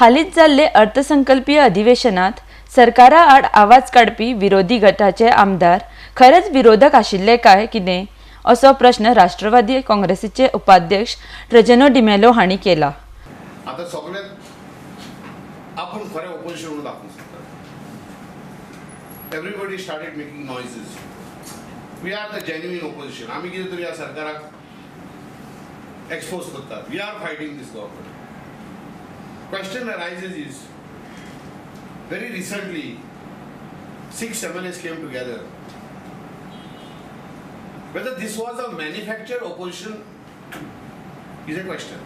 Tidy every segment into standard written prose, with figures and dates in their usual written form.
हालींच जाल्ले अर्थसंकल्पीय अधिवेशनात सरकारा आड आवाज काडपी विरोधी गटाचे आमदार खरेच विरोधक आशिल्ले काय कितें असो प्रश्न राष्ट्रवादी काँग्रेसीचे उपाध्यक्ष ट्रजनो डिमेलो हांणी केला। आता सगळ्यात आपण खरे ऑपोजिशन म्हणून दाखवू शकता। Everybody started making noises. We are the genuine opposition. आम्ही कितें तरी ह्या सरकाराक एक्सपोज करतात। We are fighting this government. Question arises is, very recently 6 MLAs came together. Whether this was a manufactured opposition is a question.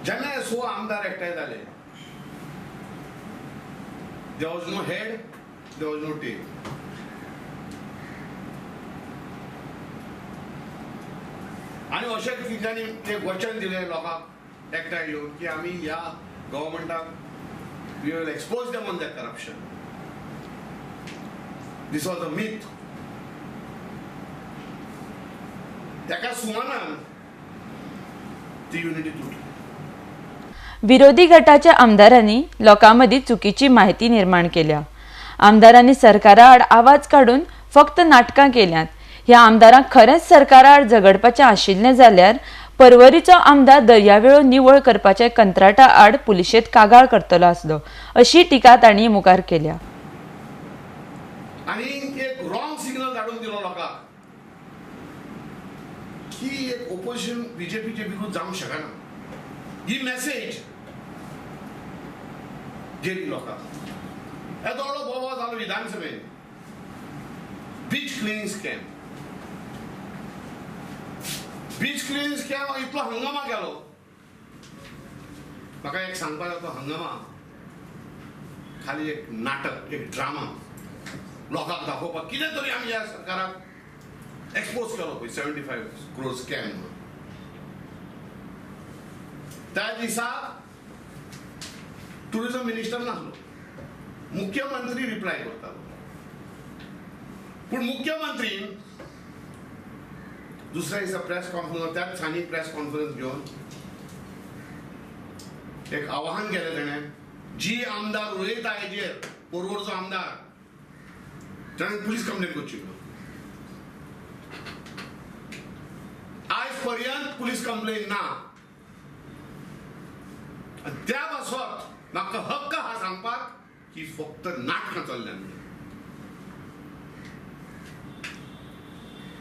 जेन्ना so आमदार एकठांय जाले, there was no head, there was no tail. आणि अशें तेंच्यांनी एक वचन दिलें लोकांक एकठांय येवन की आमी ह्या गव्हर्मेंटाक we will expose them on the corruption. This was a myth. तेका सुमानान ती युनिटी तुटली। विरोधी गटाच्या आमदारांनी लोकांमदी चुकीची माहिती निर्माण केल्या। आमदारांनी सरकारा आड आवाज काढून फक्त नाटकां केल्यात। ह्या आमदारांक खरेंच सरकारा आड झगडपाचें आशिल्लें जाल्यार परवरीचो आमदार दर्यावेळो निवळ करपाचे कंत्राटा आड पुलिशेंत कागाळ करतलो आसलो, अशी टिका तांणी मुखार केल्या। आनी एक रॉंग सिग्नल धाडून दिलो लोकांक की एक ऑपोजिशन बीजेपीचे विरुद्ध जावंक शकना। ही मेसेज गेली लोकांक। येदो व्हडलो बोवाळ जालो विधानसभेत। Beach cleaning scam. Beach cleaning scam इतलो हंगामा केलो। म्हाका एक सांगपाक जाय, तो हंगामा खाली एक नाटक, एक ड्रामा लोकांक दाखोवपाक कितें तरी आमी ह्या सरकाराक एक्सपोज केलो पळय 75 crore स्कॅम। त्या दिसा टुरिझम मिनिस्टर नासलो, मुख्यमंत्री रिप्लाय करतालो। पूण मुख्यमंत्रीन दुसऱ्या दिसा प्रेस कॉन्फरन्स, त्याच दिसांनी प्रेस कॉन्फरन्स घेवन एक आवाहन केलें ताणें, जी आमदार उलयता हेजेर, परवरचो आमदार, ताणें पुलीस कंप्लेन करची। आज पर्यंत पुलीस कंप्लेन ना। त्या पासत म्हाका हक्क हा सांगपाक की फक्त नाटकां चल्ल्यात।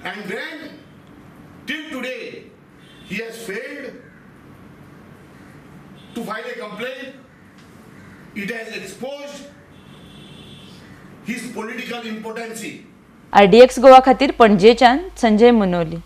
And then till today he has failed to file a complaint. It has exposed his political impotency. RDX Goa खातीर पणजेच्यान संजय मुनोली।